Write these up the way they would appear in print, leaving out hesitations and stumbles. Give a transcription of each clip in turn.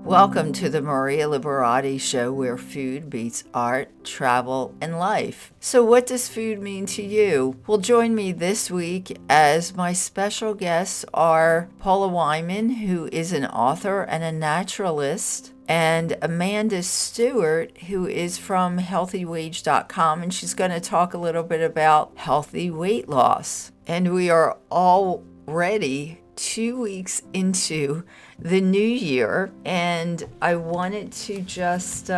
Welcome to the Maria Liberati Show, where food meets art, travel, and life. So what does food mean to you? Well, join me this week as my special guests are Paula Whyman, who is an author and a naturalist, and Amanda Stewart, who is from healthywage.com, and she's going to talk a little bit about healthy weight loss. And we are already 2 weeks into the new year, and I wanted to just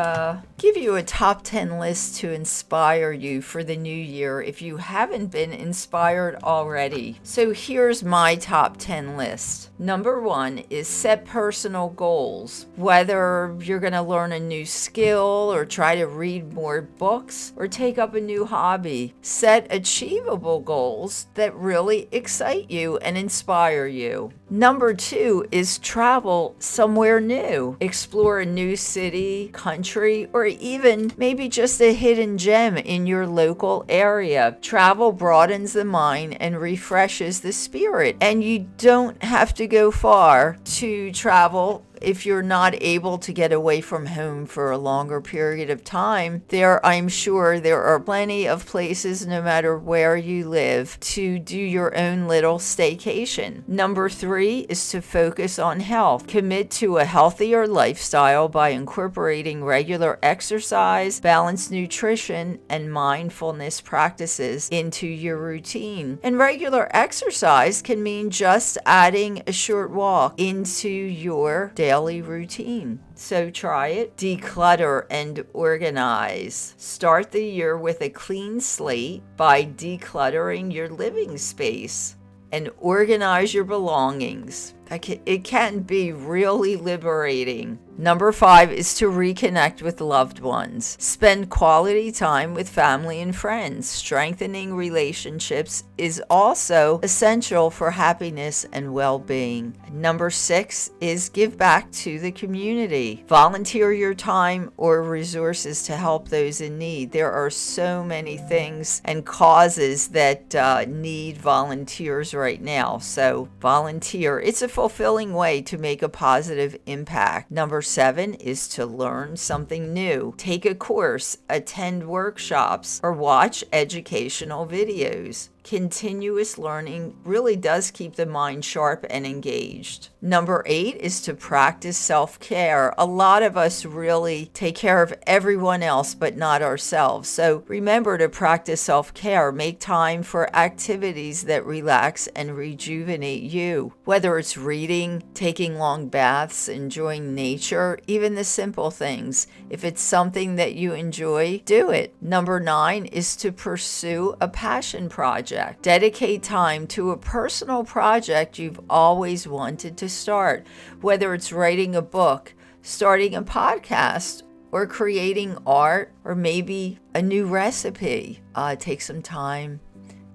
give you a top 10 list to inspire you for the new year if you haven't been inspired already. So here's my top 10 list. Number 1 is set personal goals. Whether you're going to learn a new skill or try to read more books or take up a new hobby, set achievable goals that really excite you and inspire you. Number 2 is travel somewhere new. Explore a new city, country, or even maybe just a hidden gem in your local area. Travel broadens the mind and refreshes the spirit. And you don't have to go far to travel. If you're not able to get away from home for a longer period of time, I'm sure there are plenty of places, no matter where you live, to do your own little staycation. Number 3 is to focus on health. Commit to a healthier lifestyle by incorporating regular exercise, balanced nutrition, and mindfulness practices into your routine. And regular exercise can mean just adding a short walk into your daily routine. So try it. Declutter and organize. Start the year with a clean slate by decluttering your living space and organize your belongings. It can be really liberating. Number 5 is to reconnect with loved ones. Spend quality time with family and friends. Strengthening relationships is also essential for happiness and well-being. Number 6 is give back to the community. Volunteer your time or resources to help those in need. There are so many things and causes that need volunteers right now. So volunteer. It's a fulfilling way to make a positive impact. Number 7 is to learn something new. Take a course, attend workshops, or watch educational videos. Continuous learning really does keep the mind sharp and engaged. Number 8 is to practice self-care. A lot of us really take care of everyone else but not ourselves. So remember to practice self-care. Make time for activities that relax and rejuvenate you. Whether it's reading, taking long baths, enjoying nature, even the simple things. If it's something that you enjoy, do it. Number 9 is to pursue a passion project. Dedicate time to a personal project you've always wanted to start, whether it's writing a book, starting a podcast, or creating art, or maybe a new recipe. Take some time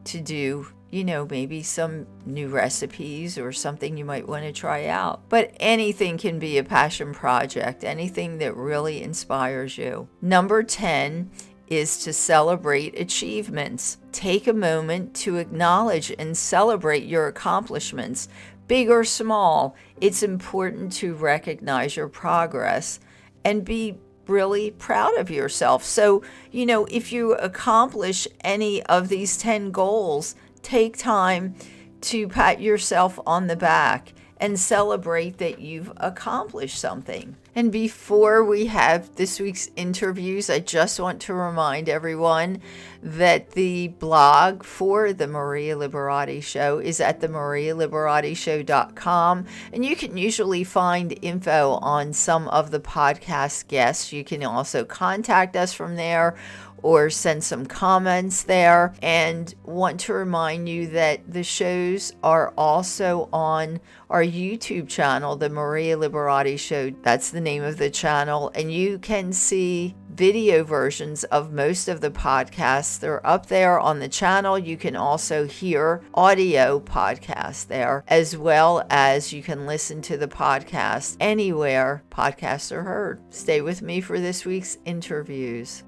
to do, maybe some new recipes or something you might want to try out. But anything can be a passion project, anything that really inspires you. Number 10 is to celebrate achievements. Take a moment to acknowledge and celebrate your accomplishments, big or small. It's important to recognize your progress and be really proud of yourself. So, if you accomplish any of these 10 goals, take time to pat yourself on the back and celebrate that you've accomplished something. And before we have this week's interviews, I just want to remind everyone that the blog for the Maria Liberati Show is at themarialiberatishow.com, and you can usually find info on some of the podcast guests. You can also contact us from there or send some comments there. And want to remind you that the shows are also on our YouTube channel, The Maria Liberati Show. That's the name of the channel. And you can see video versions of most of the podcasts. They're up there on the channel. You can also hear audio podcasts there, as well as you can listen to the podcast anywhere podcasts are heard. Stay with me for this week's interviews.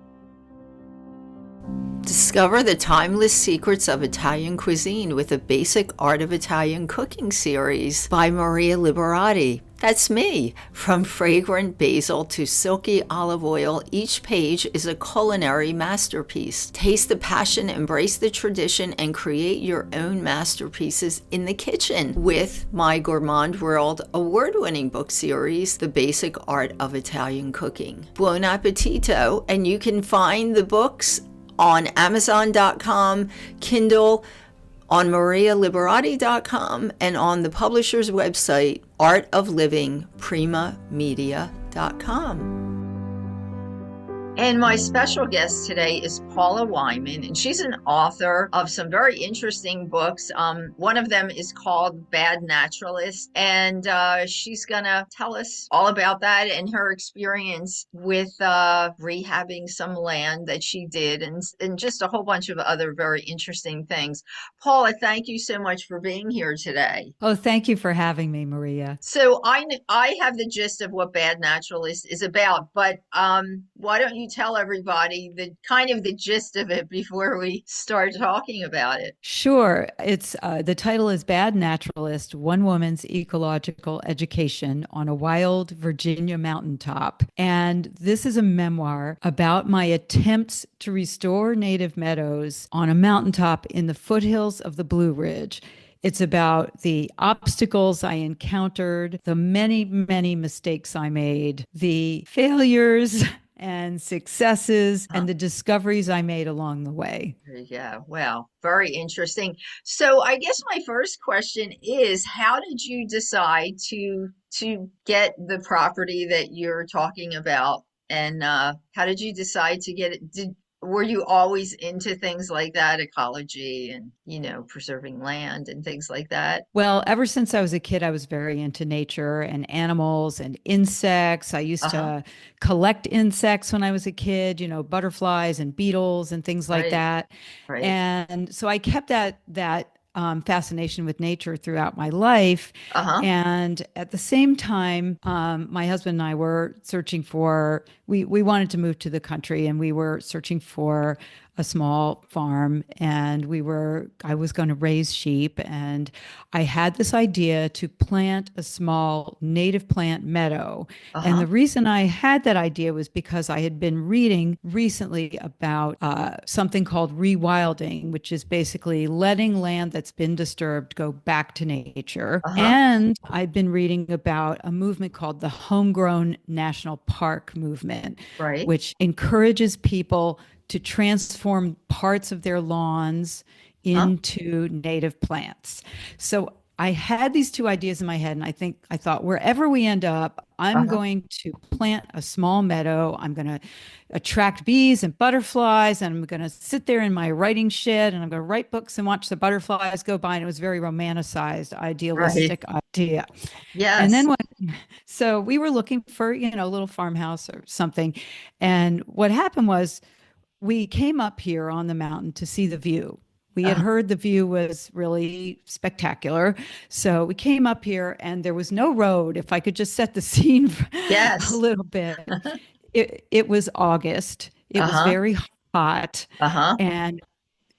Discover the timeless secrets of Italian cuisine with a basic art of Italian cooking series by Maria Liberati. That's me. From fragrant basil to silky olive oil, each page is a culinary masterpiece. Taste the passion, embrace the tradition, and create your own masterpieces in the kitchen with my Gourmand World award-winning book series, The Basic Art of Italian Cooking. Buon appetito, and you can find the books on Amazon.com, Kindle, on marialiberati.com, and on the publisher's website, artoflivingprimamedia.com. And my special guest today is Paula Whyman, and she's an author of some very interesting books. One of them is called Bad Naturalist, and she's going to tell us all about that and her experience with rehabbing some land that she did, and just a whole bunch of other very interesting things. Paula, thank you so much for being here today. Oh, thank you for having me, Maria. So I have the gist of what Bad Naturalist is about, but why don't you tell everybody the kind of the gist of it before we start talking about it? Sure. It's the title is Bad Naturalist: One Woman's Ecological Education on a Wild Virginia Mountaintop. And this is a memoir about my attempts to restore native meadows on a mountaintop in the foothills of the Blue Ridge. It's about the obstacles I encountered, the many, many mistakes I made, the failures and successes, Huh. and the discoveries I made along the way. Yeah, well, very interesting. So I guess my first question is, how did you decide to get the property that you're talking about? And how did you decide to get it? Were you always into things like that, ecology and, preserving land and things like that? Well, ever since I was a kid, I was very into nature and animals and insects. I used Uh-huh. to collect insects when I was a kid, butterflies and beetles and things like Right, that. right. And so I kept that fascination with nature throughout my life. Uh-huh. And at the same time, my husband and I were searching for, we wanted to move to the country, and we were searching for a small farm, and I was going to raise sheep, and I had this idea to plant a small native plant meadow. And Uh-huh. the reason I had that idea was because I had been reading recently about something called rewilding, which is basically letting land that's been disturbed go back to nature. Uh-huh. And I've been reading about a movement called the Homegrown National Park movement, Right. which encourages people to transform parts of their lawns Huh? into native plants. So I had these two ideas in my head, and I thought, wherever we end up, I'm Uh-huh. going to plant a small meadow. I'm going to attract bees and butterflies, and I'm going to sit there in my writing shed, and I'm going to write books and watch the butterflies go by. And it was a very romanticized, Right. idealistic idea. And Yes. then so we were looking for, a little farmhouse or something. And what happened was we came up here on the mountain to see the view. We had Uh-huh. heard the view was really spectacular. So we came up here, and there was no road. If I could just set the scene a Yes. little bit, it was August. It was Uh-huh. very hot, Uh-huh. and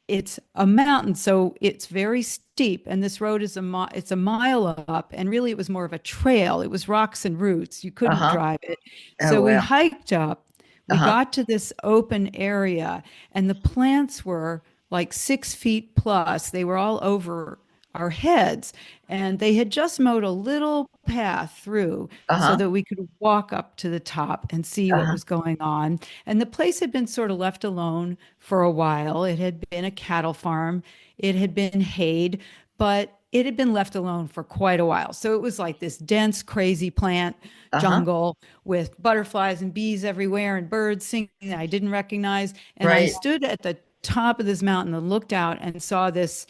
it's a mountain, so it's very steep. And this road is it's a mile up, and really it was more of a trail. It was rocks and roots. You couldn't Uh-huh. drive it. Oh, So we well. hiked up. We Uh-huh. got to this open area, and the plants were like 6 feet plus. They were all over our heads, and they had just mowed a little path through so Uh-huh. that we could walk up to the top and see what Uh-huh. was going on. And the place had been sort of left alone for a while. It had been a cattle farm, it had been hayed, but it had been left alone for quite a while. So it was like this dense, crazy plant Uh-huh. jungle with butterflies and bees everywhere and birds singing that I didn't recognize. And I Right. stood at the top of this mountain and looked out and saw these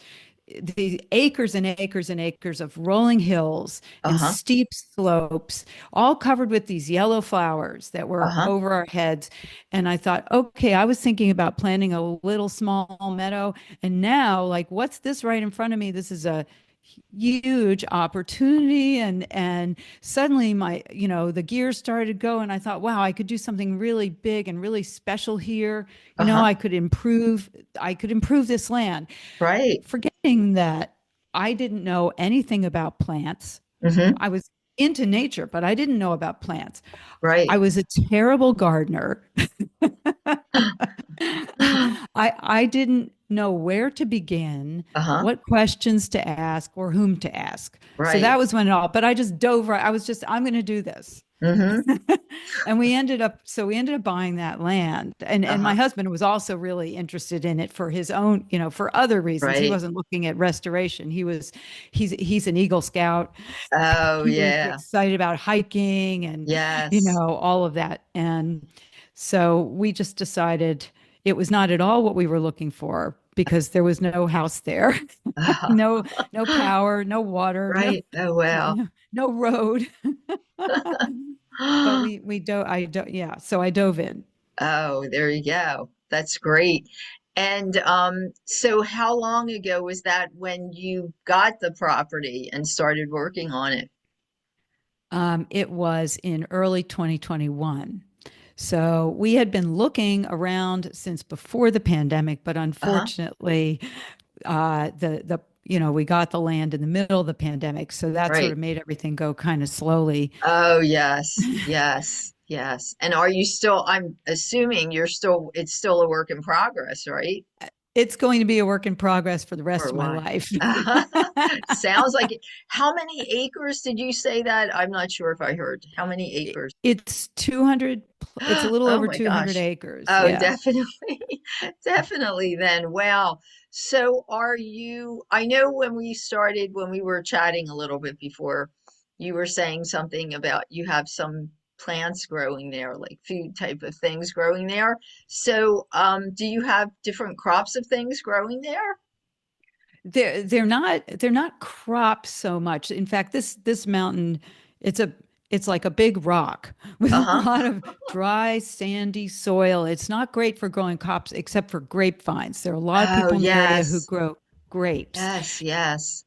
acres and acres and acres of rolling hills and Uh-huh. steep slopes, all covered with these yellow flowers that were Uh-huh. over our heads. And I thought, okay, I was thinking about planting a little small meadow. And now, like, what's this right in front of me? This is a huge opportunity. And suddenly the gears started to go, and I thought, wow, I could do something really big and really special here. Uh-huh. I could improve this land, Right. forgetting that I didn't know anything about plants. Mm-hmm. I was into nature, but I didn't know about plants. I Right. was a terrible gardener. I didn't know where to begin, Uh-huh. what questions to ask, or whom to ask. So Right. that was when it all, but I just dove right. I was just, I'm going to do this. Mm-hmm. And we ended up buying that land. And my Uh-huh. husband was also really interested in it for his own, for other reasons. He Right. wasn't looking at restoration. He's an Eagle Scout. Oh, He was yeah. excited about hiking and, Yes. all of that. And so we just decided it was not at all what we were looking for because there was no house there, no, no power, no water, Right. Oh, wow. no road. But we dove, yeah. So I dove in. Oh, there you go. That's great. And so how long ago was that when you got the property and started working on it? It was in early 2021. So we had been looking around since before the pandemic, but Uh-huh. unfortunately, we got the land in the middle of the pandemic, so that sort Right. of made everything go kind of slowly. Oh, yes. Yes. Yes. And are you still, I'm assuming it's still a work in progress, right? It's going to be a work in progress for the rest Or of my what? life. Sounds like it. How many acres did you say that? I'm not sure if I heard. How many acres? It's 200, it's a little Oh over my 200 gosh. acres. Oh, Yeah. definitely. Definitely then. Wow. So I know when we were chatting a little bit before, you were saying something about you have some plants growing there, like food type of things growing there. So, do you have different crops of things growing there? They're not crops so much. In fact, this mountain, it's a it's like a big rock with a Uh-huh. lot of dry, sandy soil. It's not great for growing crops except for grapevines. There are a lot of Oh, people in the area who yes. grow grapes. Yes, yes.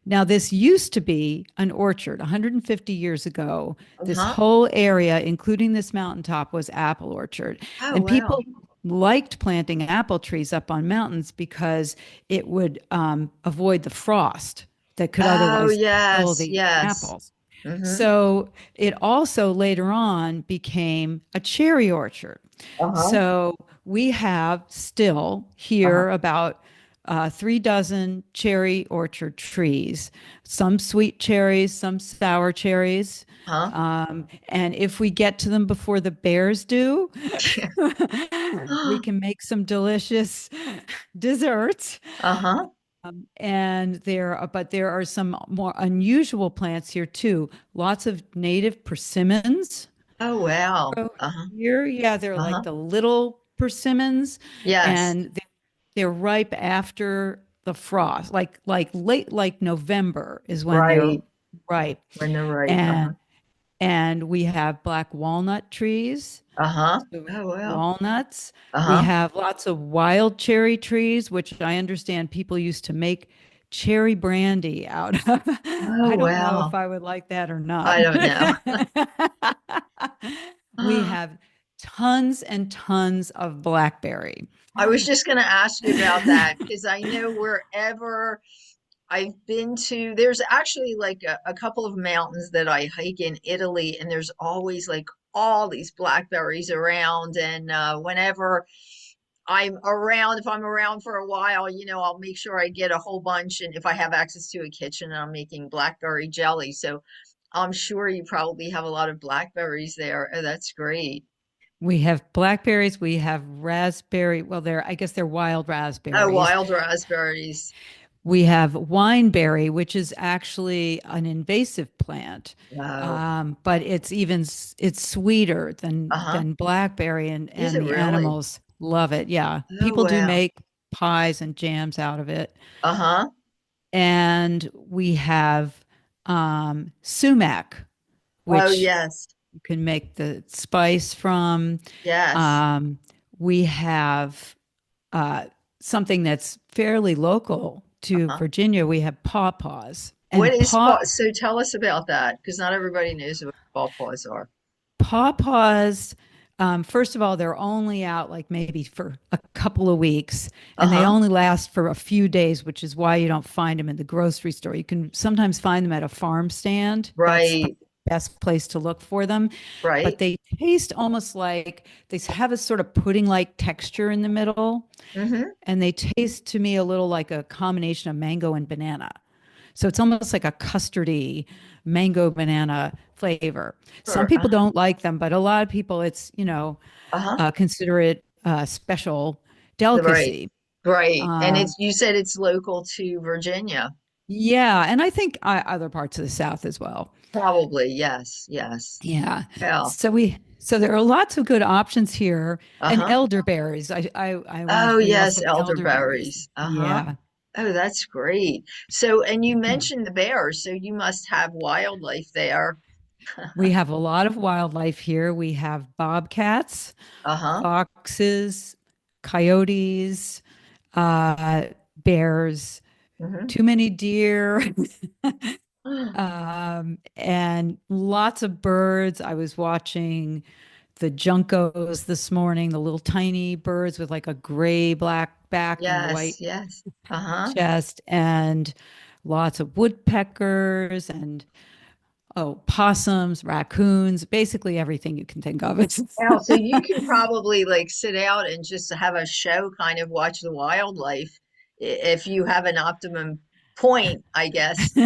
Now, this used to be an orchard 150 years ago. This Uh-huh. whole area, including this mountaintop, was apple orchard. Oh, And wow. people liked planting apple trees up on mountains because it would avoid the frost that could Oh, otherwise kill yes, the yes. apples. Mm-hmm. So it also later on became a cherry orchard. Uh-huh. So we have still Uh-huh. here about 3 dozen cherry orchard trees, some sweet cherries, some sour cherries. Huh? And if we get to them before the bears do, we can make some delicious desserts. Uh-huh. But there are some more unusual plants here too. Lots of native persimmons Oh, wow. grow Uh-huh. here. Yeah, they're like Uh-huh. the little persimmons, Yes. and they're ripe after the frost, like late, like November is when they're Right. ripe. When they're right. Uh-huh. And we have black walnut trees. Uh-huh. So we Oh, have wow. walnuts. We Uh-huh. have lots of wild cherry trees, which I understand people used to make cherry brandy out of. Oh, I don't know if wow. I would like that or not. I don't know. We have tons and tons of blackberry. I was just going to ask you about that because I know wherever I've been to, there's actually like a couple of mountains that I hike in Italy, and there's always like all these blackberries around. And whenever if I'm around for a while, I'll make sure I get a whole bunch. And if I have access to a kitchen, I'm making blackberry jelly. So I'm sure you probably have a lot of blackberries there. Oh, that's great. We have blackberries. We have raspberry. Well, I guess they're wild Oh, raspberries. wild raspberries. We have wineberry, which is actually an invasive plant, Oh, but it's sweeter uh-huh. than blackberry, Is and it the really? animals love it. Yeah, Oh, people do wow. make pies and jams out of it. Uh-huh. And we have sumac, Oh, which yes. you can make the spice from. Yes. Um, we have uh, something that's fairly local to Uh-huh. Virginia. We have pawpaws, What and is paw? So tell us about that because not everybody knows what pawpaws are. pawpaws. First of all, they're only out like maybe for a couple of weeks, and they Uh-huh. only last for a few days, which is why you don't find them in the grocery store. You can sometimes find them at a farm stand. Right. best place to look for them. But Right. they taste almost like they have a sort of pudding-like texture in the middle, Mm-hmm. and they taste to me a little like a combination of mango and banana. So it's almost like a custardy mango banana flavor. Some Sure. people Uh-huh. don't like them, but a lot of people, Uh-huh. consider it a special Right. delicacy. Right. And Um, it's you said it's local to Virginia. yeah, and I think other parts of the South as well. Probably. Yes. Yes. Yeah. Yeah. So there are lots of good options here, and Uh-huh. elderberries. I wanted Oh, to bring yes, also the elderberries. elderberries. Uh-huh. Yeah. Oh, that's great. So, and you mentioned the bears, so you must have wildlife there. We have a lot of wildlife here. We have bobcats, Uh-huh. foxes, coyotes, uh, bears, Hmm. too many deer, and lots of birds. I was watching the juncos this morning, the little tiny birds with like a gray black back and a Yes, white yes. Uh-huh. chest, and lots of woodpeckers and possums, raccoons, basically everything you can think of. Wow, so you can probably like sit out and just have a show, kind of watch the wildlife if you have an optimum point, I guess,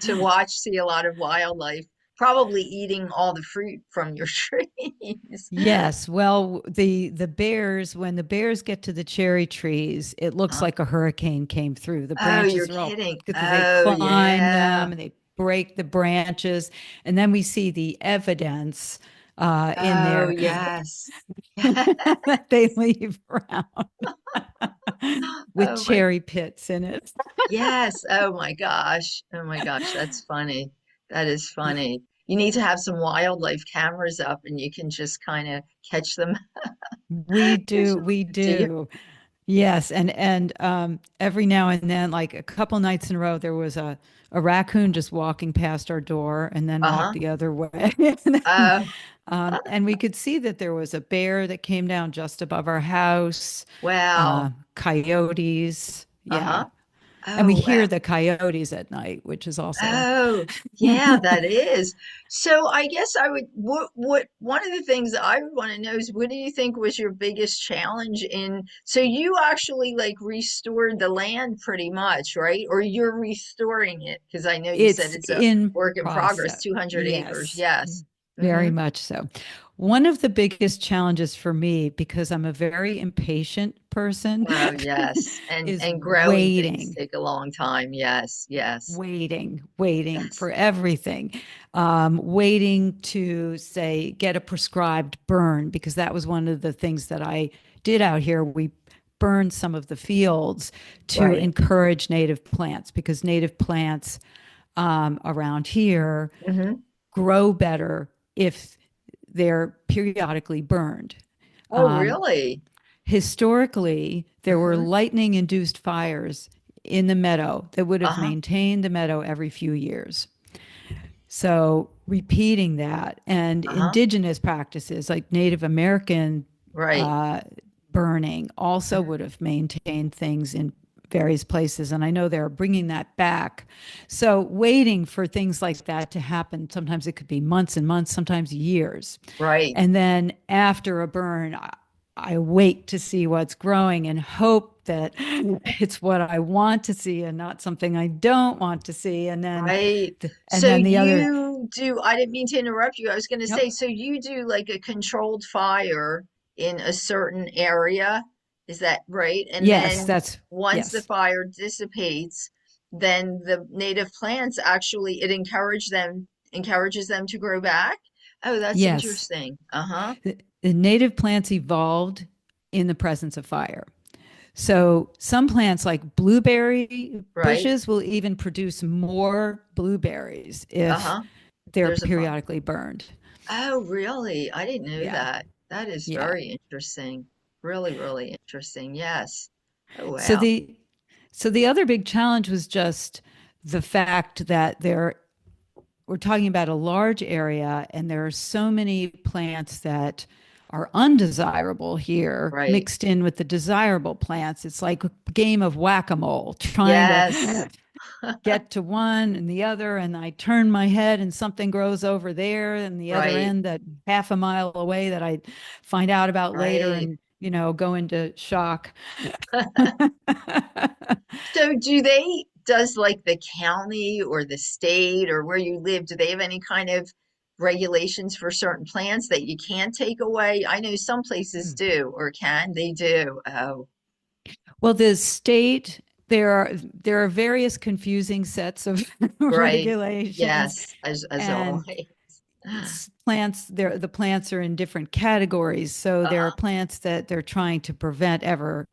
to watch, see a lot of wildlife, probably eating all the fruit from your trees. Yes, well, the bears, when the bears get to the cherry trees, it looks Huh? like a hurricane came through. The Oh, you're branches are all kidding. because they Oh, climb yeah. them and they break the branches, and then we see the evidence in Oh, there yes. that they leave around with Oh my, cherry pits in it. yes. Oh my gosh. Oh my gosh. That's funny. That is funny. You need to have some wildlife cameras up and you can just kind of catch them. We Catch do, them. we Do you? do. Yes, and every now and then, like a couple nights in a row, there was a raccoon just walking past our door and then walked Uh-huh. the other way. Oh, And we could see that there was a bear that came down just above our house, wow. coyotes. Yeah. Uh-huh. And we Oh, wow. hear the coyotes at night, which is also, Oh, yeah, that is. So I guess I would, what, one of the things I would want to know is what do you think was your biggest challenge in, so you actually like restored the land pretty much, right? Or you're restoring it? Because I know you said it's it's a in work in progress, process. 200 acres. Yes. Yes. Very Mm-hmm. much so. One of the biggest challenges for me, because I'm a very impatient person, Oh, yes. is And growing things waiting, take a long time. Yes, yes, waiting yes. for everything, waiting to say, get a prescribed burn, because that was one of the things that I did out here. We burned some of the fields to Right. encourage native plants, because native plants around here Mm-hmm. grow better if they're periodically burned. Oh, Um, really? Historically, there were Mm-hmm. lightning induced fires in the meadow that would have Uh-huh. maintained the meadow every few years. So, repeating that and Uh-huh. indigenous practices like Native American Right. uh, burning also would have maintained things in various places. And I know they're bringing that back. So, waiting for things like that to happen, sometimes it could be months and months, sometimes years. Right. And then after a burn, I wait to see what's growing and hope that it's what I want to see and not something I don't want to see. Right. And So then the other, you do, I didn't mean to interrupt you. I was going to say, yep. so you do like a controlled fire in a certain area. Is that right? And Yes, then that's, once the yes. fire dissipates, then the native plants actually, it encourages them to grow back. Oh, that's Yes. interesting. Uh-huh. The native plants evolved in the presence of fire. So some plants like blueberry Right. bushes will even produce more blueberries if Uh-huh. they're There's a fire. periodically burned. Oh, really? I didn't know Yeah. that. That is Yeah. very interesting. Really, really interesting. Yes. Oh, So wow. the so the other big challenge was just the fact that we're talking about a large area and there are so many plants that are undesirable here Right. mixed in with the desirable plants. It's like a game of whack-a-mole trying to Yes. get to one and the other, and I turn my head and something grows over there and the other Right, end that half a mile away that I find out about later right. and, go into shock. So does like the county or the state or where you live, do they have any kind of regulations for certain plants that you can't take away? I know some places do or can, they do. Oh, Well, the state, there are various confusing sets of right. regulations, Yes, as and always. the plants are in different categories. So there are Uh-huh. plants that they're trying to prevent ever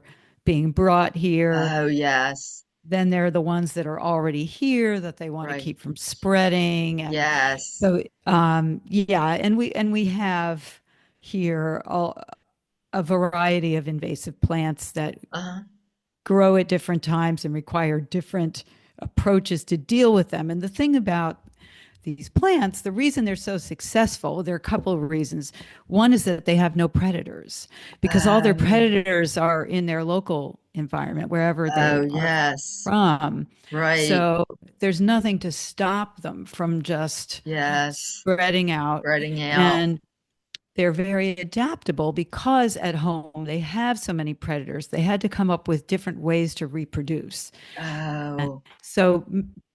being brought here. Oh, yes. Then there are the ones that are already here that they want to Right. keep from spreading. And Yes. so, yeah, and we have here a variety of invasive plants that Uh-huh. grow at different times and require different approaches to deal with them. And the thing about these plants, the reason they're so successful, there are a couple of reasons. One is that they have no predators because all their Oh, predators are in their local environment, wherever oh, they are yes. from. Right. So there's nothing to stop them from just Yes. spreading out. Spreading out. And they're very adaptable because at home they have so many predators. They had to come up with different ways to reproduce. Oh, So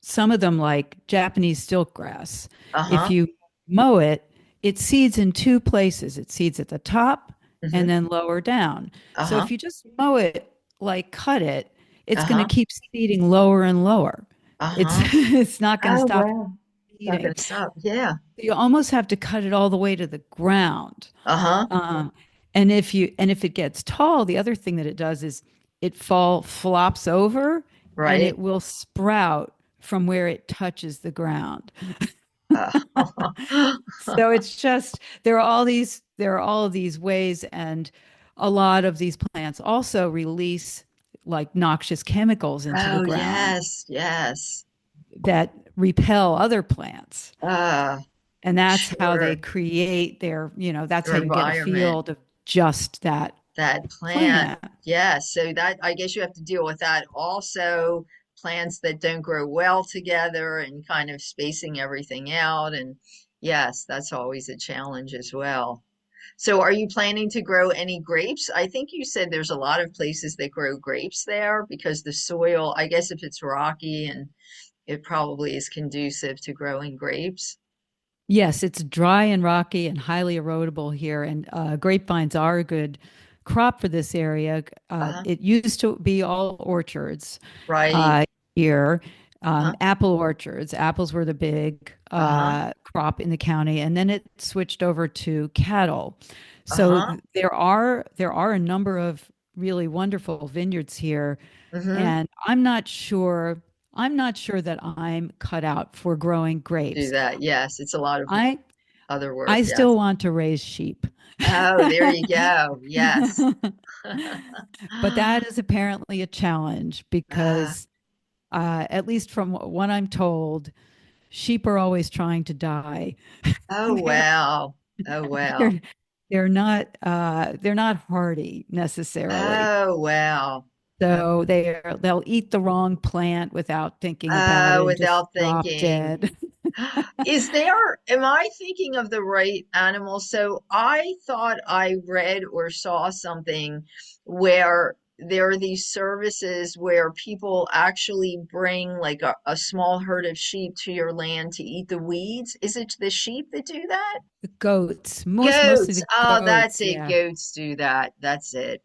some of them, like Japanese stiltgrass, if uh-huh. you mow it, it seeds in two places. It seeds at the top and Mm-hmm. then lower down. So Uh-huh. if you just mow it, like cut it, it's going to Uh-huh. keep seeding lower and lower. It's Uh-huh. it's not going to Oh, stop wow. It's not seeding. gonna stop. Yeah. You almost have to cut it all the way to the ground. Uh-huh. Um, and if it gets tall, the other thing that it does is it flops over and Right. it will sprout from where it touches the ground. Uh, So it's just there are all of these ways, and a lot of these plants also release like noxious chemicals into the oh, ground yes. Yes. that repel other plants. Uh, And that's how they sure. create that's how Their you get a environment. field of just that That plant. plant. Yeah. So that I guess you have to deal with that also. Plants that don't grow well together and kind of spacing everything out. And yes, that's always a challenge as well. So are you planning to grow any grapes? I think you said there's a lot of places that grow grapes there because the soil, I guess if it's rocky and it probably is conducive to growing grapes. Yes, it's dry and rocky and highly erodible here, and grapevines are a good crop for this area. Uh-huh. It used to be all orchards Right. uh, here, Uh-huh. apple orchards. Apples were the big Uh-huh. crop in the county, and then it switched over to cattle. So Uh-huh. there are a number of really wonderful vineyards here, Mm-hmm. and I'm not sure that I'm cut out for growing Do grapes. that. Yes, it's a lot of I other work. I Yes. still want to raise sheep. Oh, there you go. Yes. But that is apparently a challenge Uh, because, at least from what I'm told, sheep are always trying to die. oh, they're wow. Oh, wow. they're they're not hardy necessarily. Oh, wow. Oh, So they'll eat the wrong plant without thinking about it and just without drop thinking. dead. Am I thinking of the right animal? So I thought I read or saw something where there are these services where people actually bring like a small herd of sheep to your land to eat the weeds. Is it the sheep that do that? The goats, mostly Goats. the Oh, that's goats. it. Yeah, Goats do that. That's it.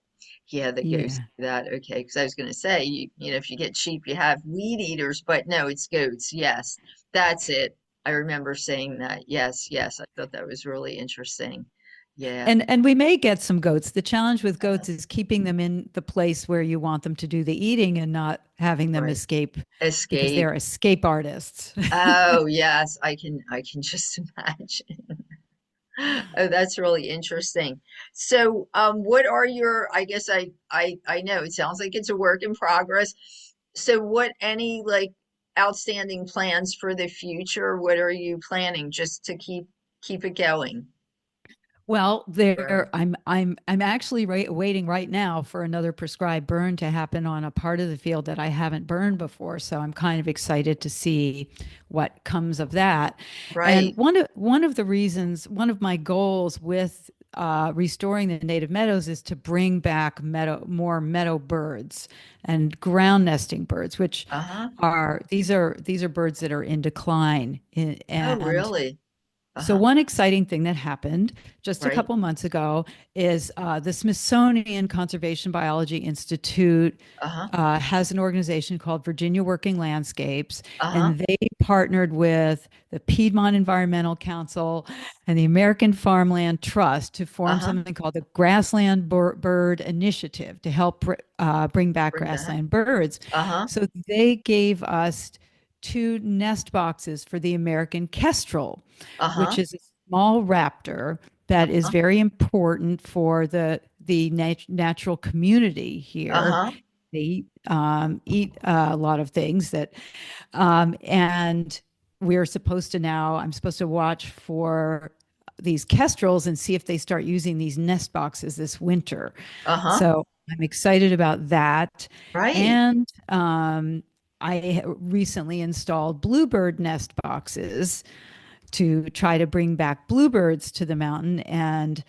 Yeah, the goats yeah. do that. Okay, because I was going to say, if you get sheep, you have weed eaters, but no, it's goats. Yes, that's it. I remember saying that. Yes, yes. I thought that was really interesting. Yeah, And we may get some goats. The challenge with goats is keeping them in the place where you want them to do the eating and not having them right. escape because Escape. they're escape artists. Oh, yes. I can just imagine. Oh, that's really interesting. So, what are your, I guess I know it sounds like it's a work in progress. So what any like outstanding plans for the future? What are you planning just to keep it going? Well, Or I'm actually waiting right now for another prescribed burn to happen on a part of the field that I haven't burned before. So I'm kind of excited to see what comes of that. And right. one of the reasons, one of my goals with restoring the native meadows is to bring back more meadow birds and ground nesting birds, which Uh-huh. these are birds that are in decline. Oh, And really? so Uh-huh. one exciting thing that happened just a Right. couple months ago is the Smithsonian Conservation Biology Institute Uh-huh. has an organization called Virginia Working Landscapes, Uh-huh. and they partnered with the Piedmont Environmental Council and the American Farmland Trust to form Uh-huh. something called the Grassland Bird Initiative to help bring back Bring back. grassland birds. Uh-huh. So they gave us two nest boxes for the American kestrel, Uh-huh. which is a small raptor that is Uh-huh. very important for the natural community here. Uh-huh. They eat a lot of things that, and we're supposed to now, I'm supposed to watch for these kestrels and see if they start using these nest boxes this winter. Uh-huh. So I'm excited about that. Right. And I recently installed bluebird nest boxes to try to bring back bluebirds to the mountain. And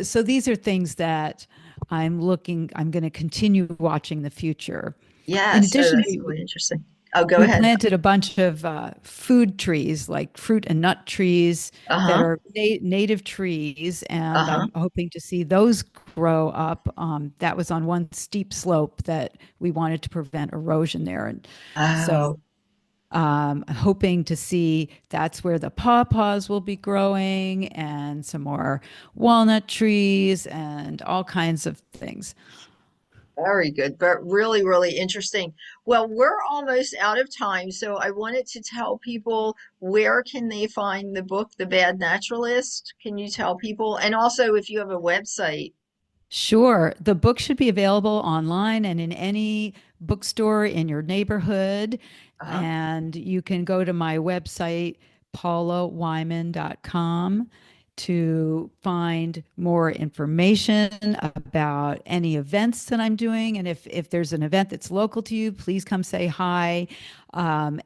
so these are things that I'm going to continue watching the future. In Yes. Oh, addition, that's really interesting. Oh, go we ahead. planted a bunch of food trees, like fruit and nut trees that Uh-huh. are native trees, and Uh-huh. I'm hoping to see those grow up. That was on one steep slope that we wanted to prevent erosion there, and Oh, so hoping to see that's where the pawpaws will be growing and some more walnut trees and all kinds of things. very good. But really, really interesting. Well, we're almost out of time, so I wanted to tell people where can they find the book, The Bad Naturalist? Can you tell people? And also if you have a website. Sure. The book should be available online and in any bookstore in your neighborhood. Uh-huh. And you can go to my website, paulawhyman.com, to find more information about any events that I'm doing. And if there's an event that's local to you, please come say hi.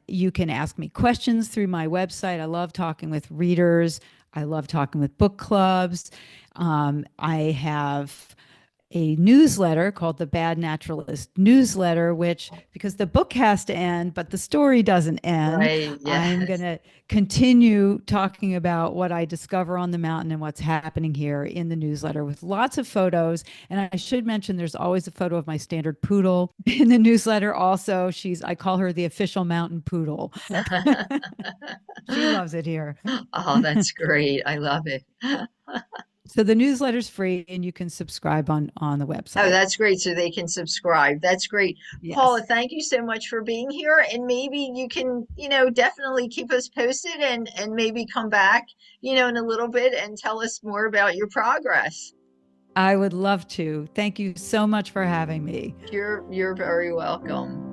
You can ask me questions through my website. I love talking with readers. I love talking with book clubs. I have a newsletter called the Bad Naturalist newsletter, which, because the book has to end, but the story doesn't end, Right. I'm going Yes. to continue talking about what I discover on the mountain and what's happening here in the newsletter with lots of photos. And I should mention there's always a photo of my standard poodle in the newsletter. Also, I call her the official mountain poodle. She loves it here. Oh, that's great. I love it. So the newsletter's free and you can subscribe on the Oh, website. that's great. So they can subscribe. That's great. Paula, Yes. thank you so much for being here. And maybe you can, definitely keep us posted and maybe come back, in a little bit and tell us more about your progress. I would love to. Thank you so much for having me. You're very welcome.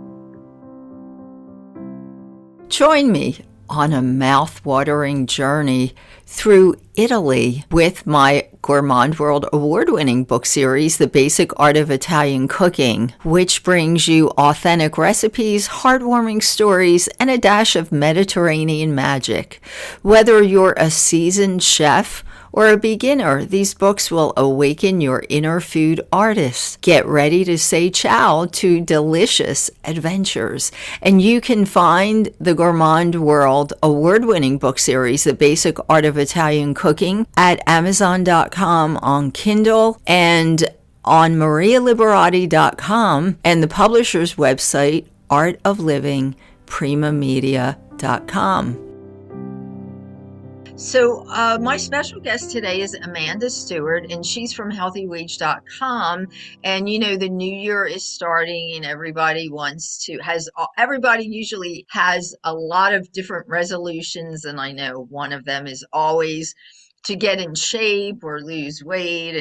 Join me on a mouth-watering journey through Italy with my Gourmand World Award-winning book series, The Basic Art of Italian Cooking, which brings you authentic recipes, heartwarming stories, and a dash of Mediterranean magic. Whether you're a seasoned chef or a beginner, these books will awaken your inner food artist. Get ready to say ciao to delicious adventures. And you can find the Gourmand World award-winning book series, The Basic Art of Italian Cooking, at Amazon.com on Kindle and on marialiberati.com and the publisher's website, artoflivingprimamedia.com. So, my special guest today is Amanda Stewart, and she's from healthywage.com. And the new year is starting, and everybody usually has a lot of different resolutions. And I know one of them is always to get in shape or lose weight.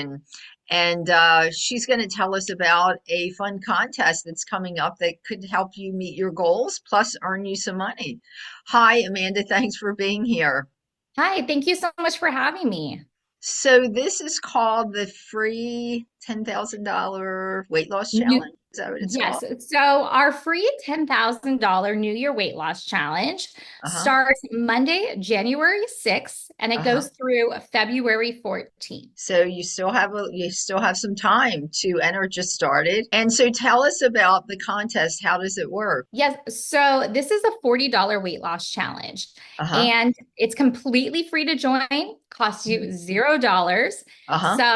And she's going to tell us about a fun contest that's coming up that could help you meet your goals, plus earn you some money. Hi, Amanda. Thanks for being here. Hi, thank you so much for having me. So this is called the free $10,000 weight loss New, challenge. Is that what it's called? yes. So our free $10,000 New Year Weight Loss Challenge Uh-huh. starts Monday, January 6th, and it Uh-huh. goes through February 14th. So you still have some time to enter. It just started. And so tell us about the contest. How does it work? Yes, so this is a $40 weight loss challenge, Uh-huh. and it's completely free to join, costs you $0. Uh-huh. So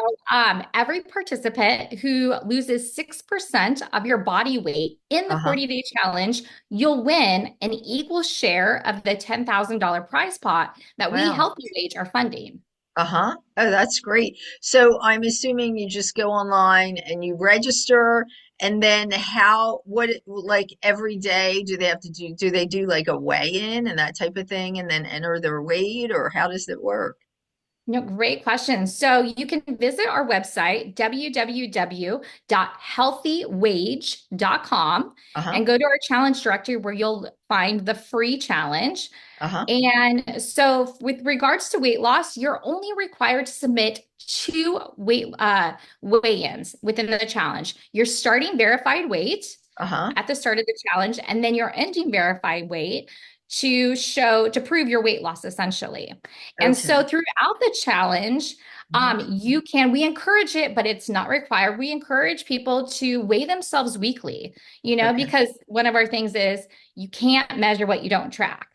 every participant who loses 6% of your body weight in the Uh-huh. 40-day challenge, you'll win an equal share of the $10,000 prize pot that we Wow. Healthy Wage are funding. Uh-huh. Oh, that's great. So I'm assuming you just go online and you register, and then like every day do they have to do they do like a weigh-in and that type of thing and then enter their weight, or how does it work? No, great question. So you can visit our website, www.healthywage.com, Uh-huh. and go to our challenge directory where you'll find the free challenge. Uh-huh. And so, with regards to weight loss, you're only required to submit two weigh-ins within the challenge. Your starting verified weight Uh-huh. at the start of the challenge, and then your ending verified weight to prove your weight loss essentially. And so Okay. throughout the challenge, Hmm. we encourage it, but it's not required. We encourage people to weigh themselves weekly, Okay. because one of our things is you can't measure what you don't track.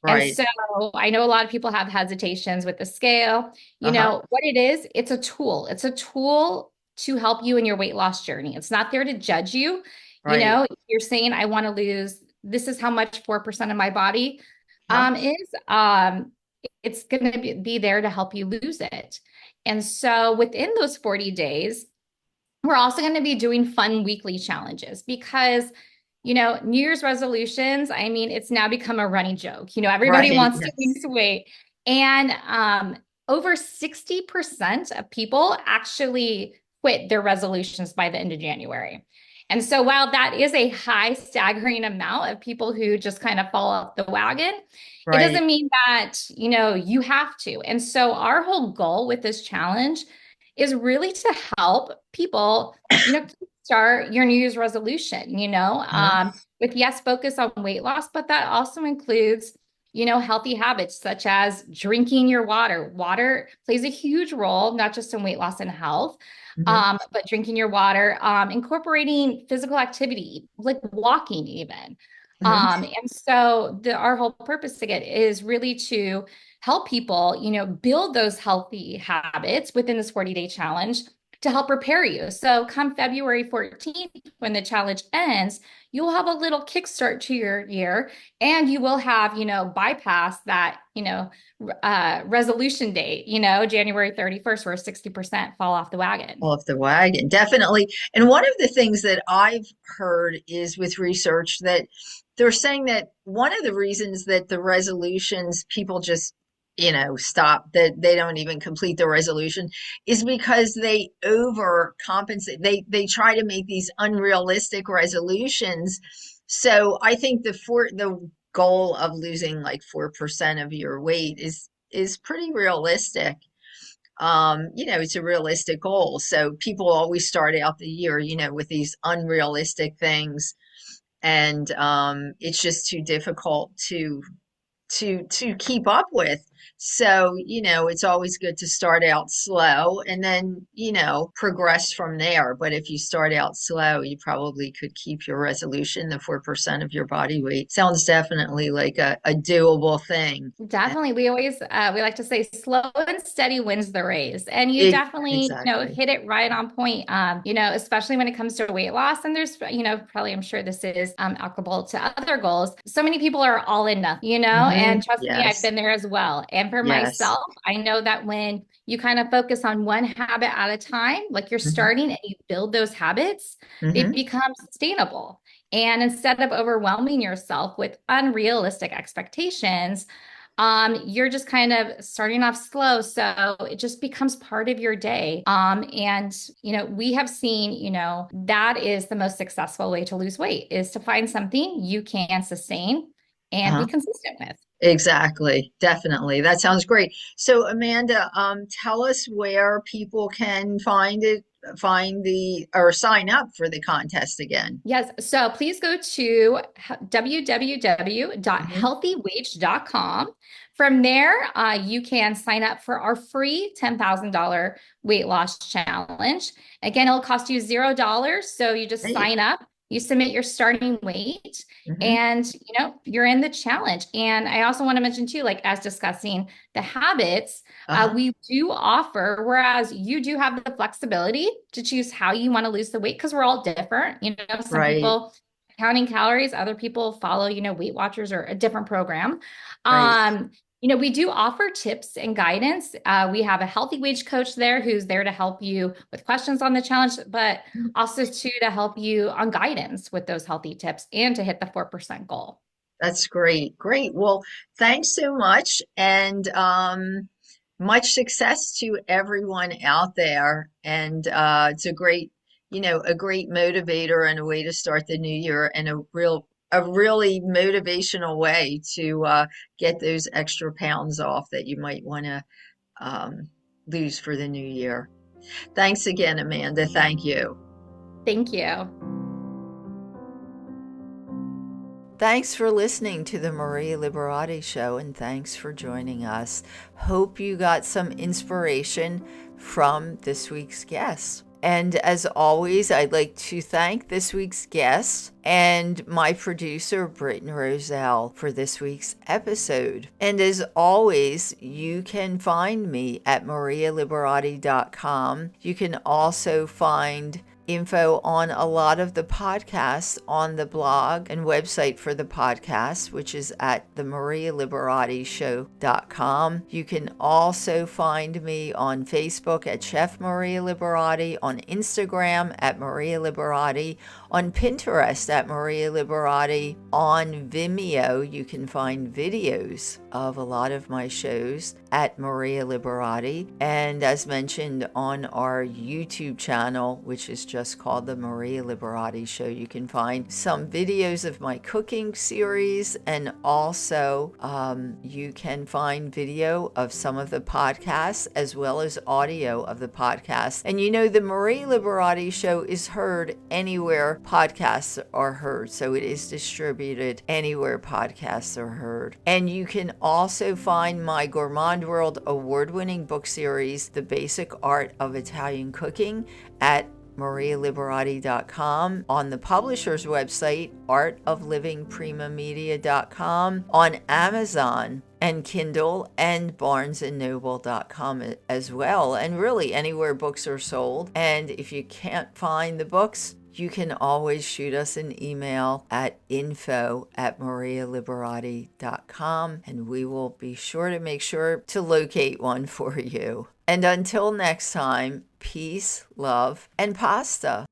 And Right. so I know a lot of people have hesitations with the scale. Uh-huh. What it is, it's a tool. It's a tool to help you in your weight loss journey. It's not there to judge you. Right. You're saying, I want to lose, this is how much 4% of my body Huh? is. It's going to be there to help you lose it. And so within those 40 days, we're also going to be doing fun weekly challenges because, New Year's resolutions, I mean, it's now become a running joke. Everybody Right. wants to Yes. lose weight. And over 60% of people actually quit their resolutions by the end of January. And so while that is a high staggering amount of people who just kind of fall off the wagon, it Right. doesn't mean that, you have to. And so our whole goal with this challenge is really to help people, start your New Year's resolution, Uh-huh. with yes, focus on weight loss, but that also includes, healthy habits such as drinking your water. Water plays a huge role, not just in weight loss and health, Hmm. but drinking your water, incorporating physical activity, like walking even. Hmm. And so our whole purpose again is really to help people, build those healthy habits within this 40-day challenge to help prepare you. So come February 14th, when the challenge ends, you'll have a little kickstart to your year and you will have, bypass that, resolution date, January 31st, where 60% fall off the wagon. Off the wagon, definitely. And one of the things that I've heard is with research that they're saying that one of the reasons that the resolutions people just, stop, that they don't even complete the resolution, is because they overcompensate. They try to make these unrealistic resolutions. So I think the goal of losing like 4% of your weight is pretty realistic. It's a realistic goal. So people always start out the year, with these unrealistic things, and it's just too difficult to keep up with. So, it's always good to start out slow and then, progress from there. But if you start out slow, you probably could keep your resolution, the 4% of your body weight. Sounds definitely like a doable thing. Definitely. We like to say slow and steady wins the race. And you definitely, Exactly. hit it right on point. Especially when it comes to weight loss. And there's, probably, I'm sure this is applicable to other goals. So many people are all in nothing, Hmm. and trust me, I've Yes. been there as well. And for Yes. myself, I know that when you kind of focus on one habit at a time, like you're Hmm. starting and you build those habits, they Hmm. become sustainable. And instead of overwhelming yourself with unrealistic expectations, you're just kind of starting off slow. So it just becomes part of your day. And, we have seen, that is the most successful way to lose weight is to find something you can sustain and be Uh-huh. consistent with. Exactly. Definitely. That sounds great. So Amanda, tell us where people can find it, find the, or sign up for the contest again. Yes. So please go to Hmm. www.healthywage.com. From there, you can sign up for our free $10,000 weight loss challenge. Again, it'll cost you $0. So you just Great. sign up, you submit your starting weight, Hmm. and you're in the challenge. And I also want to mention too, like as discussing the habits, Uh-huh. we do offer, whereas you do have the flexibility to choose how you want to lose the weight because we're all different. Some Right. people counting calories, other people follow, Weight Watchers or a different program. Right. We do offer tips and guidance. We have a healthy wage coach there who's there to help you with questions on the challenge, but also to help you on guidance with those healthy tips and to hit the 4% goal. That's great. Great. Well, thanks so much. And much success to everyone out there. And it's a great, a great motivator and a way to start the new year and a really motivational way to get those extra pounds off that you might want to um, lose for the new year. Thanks again, Amanda. Thank you. Thank you. Thanks for listening to the Maria Liberati Show, and thanks for joining us. Hope you got some inspiration from this week's guest. And as always, I'd like to thank this week's guest and my producer, Britton Roselle, for this week's episode. And as always, you can find me at marialiberati.com. You can also find info on a lot of the podcasts on the blog and website for the podcast, which is at the marialiberatishow.com. You can also find me on Facebook at Chef Maria Liberati, on Instagram at Maria Liberati, on Pinterest at Maria Liberati, on Vimeo. You can find videos of a lot of my shows at Maria Liberati, and as mentioned on our YouTube channel, which is just called the Maria Liberati Show, you can find some videos of my cooking series, and also you can find video of some of the podcasts as well as audio of the podcasts. And the Maria Liberati Show is heard anywhere podcasts are heard, so it is distributed anywhere podcasts are heard. And you can also find my Gourmand World award-winning book series, The Basic Art of Italian Cooking, at marialiberati.com, on the publisher's website, artoflivingprimamedia.com, on Amazon and Kindle and barnesandnoble.com as well, and really anywhere books are sold. And if you can't find the books, you can always shoot us an email at info@marialiberati.com, and we will be sure to make sure to locate one for you. And until next time, peace, love, and pasta.